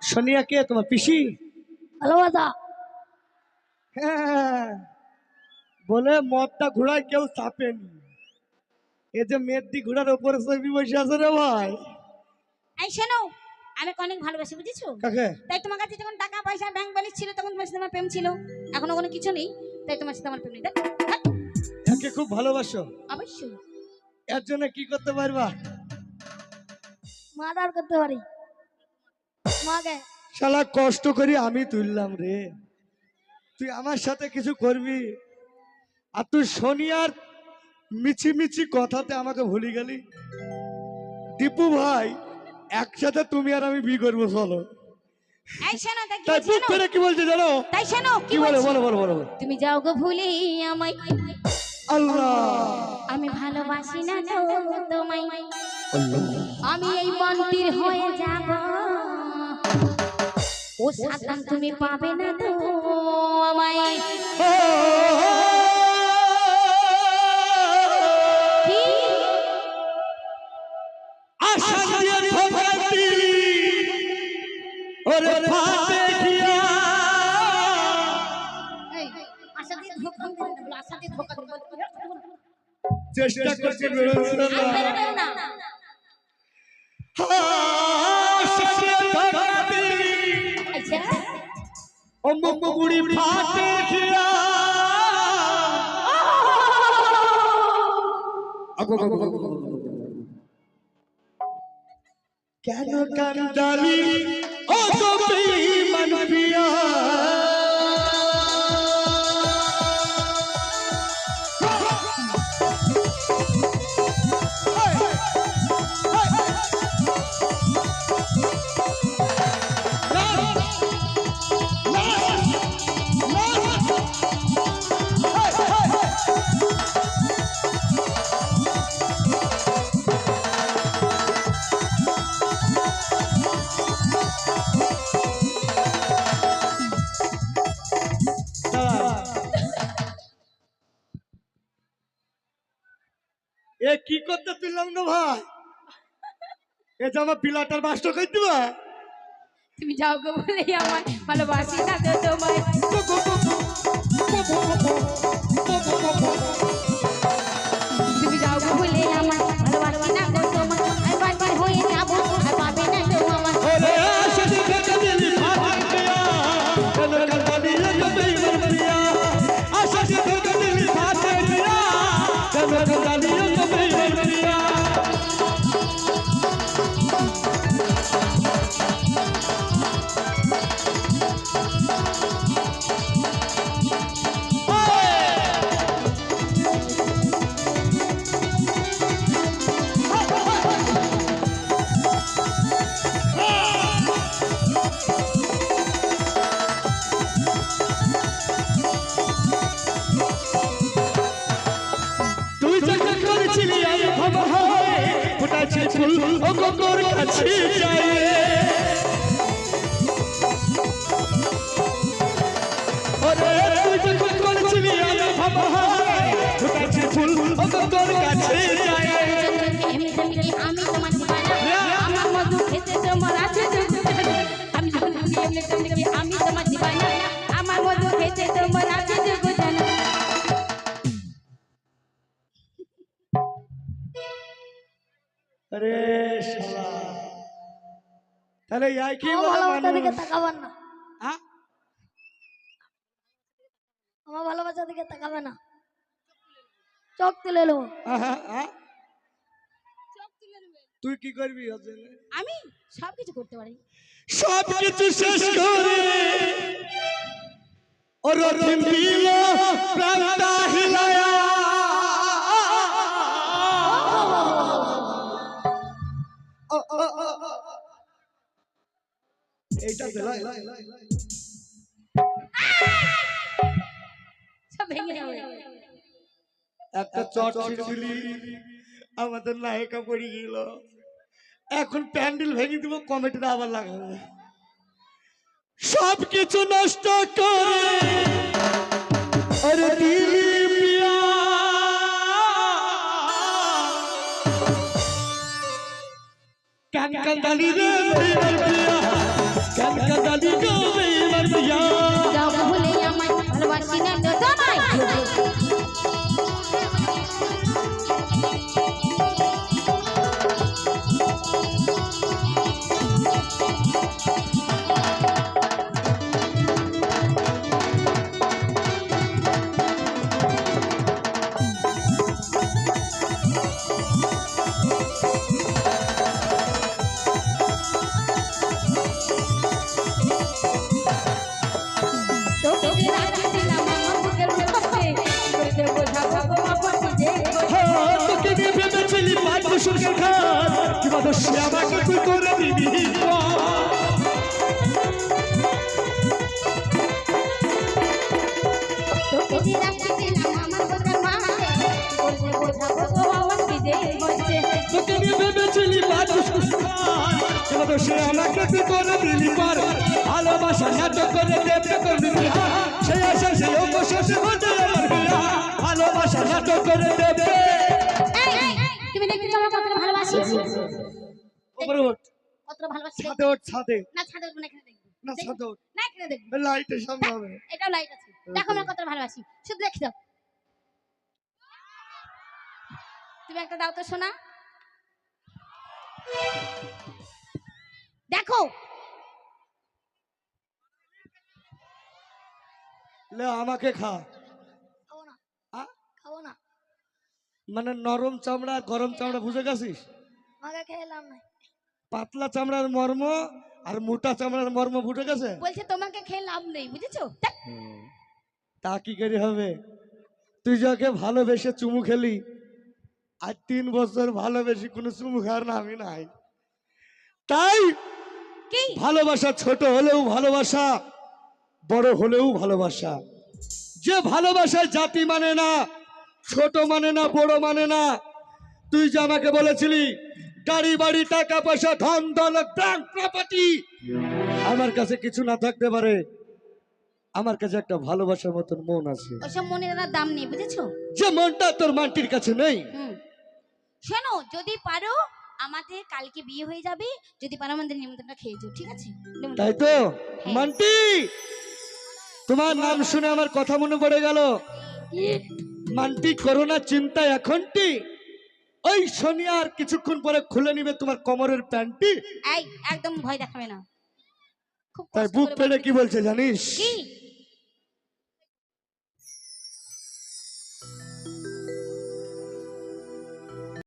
সোনিয়া কে তোমার পিসি? ভালোবাসা। হ্যাঁ, বলে মদটা ঘোড়ায় কেউ চাপেনি, এ যে মেয়েটি ঘোড়ার উপরে চবি বসে আছে রে ভাই। এই শোনো, আমি অনেক ভালোবাসি বুঝেছো, কাকে? তাই তোমার কাছে যখন টাকা পয়সা ব্যাংক ব্যালেন্স ছিল তখন তোমার সাথে আমার প্রেম ছিল, এখনো কোনো কিছু নেই, তাই তোমার সাথে আমার প্রেম নেই। একে খুব ভালোবাসো? অবশ্যই। এর জন্য কি করতে পারবা? মার্ডার করতে পারি মাকে। শালা কষ্ট করি আমি তুললাম রে, তুই আমার সাথে কিছু করবি আর তুই সোনিয়ার মিছি মিছি কথাতে আমাকে ভুলে গেলি। দীপু ভাই, একসাথে তুমি আর আমি বিয়ে করবো চলো। এই শোনো, তাই তাই বুক করে কি বলছে জানো? তাই শোনো কি বলে? বলো বলো বলো। তুমি যাও গো ভুলে আমায়, আল্লাহ, আমি ভালোবাসি না তো তোমায়, আমি এই মন্দির হয়ে যাব, ও সাতান তুমি পাবে না তো আমায়। কি আশা দিয়ে ধোঁকা দিলি, ওরে ফাটে গিয়া। এই আশা দিয়ে ধোঁকা দিন না, বলো আশা দিয়ে ধোঁকা দিন, চেষ্টা করছি বেরোচ্ছে না। বেরোবেও না। আশা দিয়ে ধোঁকা দিলি, আচ্ছা অম্বক বুড়ি ফাটে গিয়া। কেন কান্দালি ও তো বেঈমান প্রিয়া? এ কি করতে তুললাম না ভাই? এ যে আমার পিলাটার মাস্টার কই দিবা? তুমি যাও গো বলে আমার ভালোবাসি না তো তোমায়, তুমি যাও গো বলে আমার ভালোবাসি না তো তোমায়, আমি বারবার হয়ে যাব আর পাবে না তো আমার। ওরে আশা দিয়ে ধোঁকা দিলি ফাটে গিয়া, কেন কান্দালি ও তো বেঈমান প্রিয়া? আশা দিয়ে ধোঁকা দিলি ফাটে গিয়া, কেন কান্দালি ও তো বেঈমান প্রিয়া? তুই যখন করেছিলি আমি ভাবা হয় ফুটাছে ফুল ও গগর কাছে যায়। ওরে তুই যখন করেছিলি আমি ভাবা হয় ফুটাছে ফুল ও গগর কাছে যায়। আমি তোমার দিবানা, আমার মধু খেতে তোমার আছে তো, আমি যখন আমি তোমার দিবানা, আমার মধু খেতে তোমার আছে তো জানা। আরে শালা, তাহলে ইয়াই কি আমার বলে ভালোবাসার দিকে মানুষ? তাকাবেন না, হ্যাঁ? আমার ভালোবাসার দিকে তাকাবে না, চোখ তুলে নেবো। আহা, আহা। তুই কি করবি? আমি সব কিছু করতে পারি। সব কিছু শেষ করে ওর রহিম দিল প্রাণটা হিলায়া। এইটা দিলা সব ভেঙে যাবে। একটা চট ছিড়ছিলি, আমাদের নায়িকা পড়ে গেল, এখন প্যান্ডেল ভেঙে দিব, কমিটিতে আবার লাগাবো। সব কিছু নষ্ট করে আরে দিলি পিয়া, কান কান দালি রে পিয়া, কান অবশ্যই আমাকে তুই করে দিবি তোকে যে রাখছিলাম আমার কথা মাঝে বলতে বোঝাবো তো আমার বিদেশ বলছে তোকে নিয়ে ভেবেছিলি মানুষ সে আমাকে তুই করে দিলি পার ভালোবাসা নাটক করে দেবে করবি সে আশা সে অবশেষে হতে আমার বিয়া ভালোবাসা নাটক করে দেবে তুমি দেখতে আমার কতটা ভালোবাসিস উপরে ওঠ কতটা ভালোবাসিস ছাদে ওঠ ছাদে না ছাদে উঠবো না এখানে দেখবো না ছাদে ওঠ না এখানে দেখবো লাইটের সামনে হবে এটাও লাইট আছে দেখো আমার কতটা ভালোবাসি শুধু দেখি দাও তুমি একটা দাও তো শোনা দেখো লে আমাকে খা খাবো না আ? খাবো না মানে নরম চামড়া গরম চামড়া বুঝে গেছিস আমাকে খেলাম না পাতলা চামড়ার মর্ম আর মোটা চামড়ার মর্ম বুঝে গেছে বলছে তোমাকে খেয়ে লাভ নেই বুঝেছো দেখ, তা কি করে হবে তুই যাকে ভালোবেসে চুমু খেলি আর 3 বছর ভালোবেসে কোনো চুমু খাওয়ার নামই নাই তাই কি ভালোবাসা ছোট হলেও ভালোবাসা বড় হলেও ভালোবাসা যে ভালোবাসায় জাতি মানে না ছোট মানে না বড় মানে না তুই যে আমাকে বলেছিলি গাড়ি বাড়ি টাকা পয়সা ধন দৌলত ব্যাংক প্রপার্টি আমার কাছে কিছু না থাকতে পারে আমার কাছে একটা ভালোবাসার মতন মন আছে ওসব মনের আর দাম নেই বুঝেছো যে মনটা তোর মাটির কাছে নেই শোনো যদি পারো আমাদের কালকে বিয়ে হয়ে যাবে যদি পারো আমাদের নিমন্ত্রণটা খেয়ে যাও ঠিক আছে তাই তো মান্টি তোমার নাম শুনে আমার কথা মনে পড়ে গেল মান্টি করোনা চিন্তা এখনটি ওই সোনিয়ার কিছুক্ষণ পরে খুলে নিবে তোমার কোমরের প্যান্টটি এই একদম ভয় দেখাবে না খুব তাই কষ্ট বুক করে পেলে বলছি। কি বলছে জানিস কি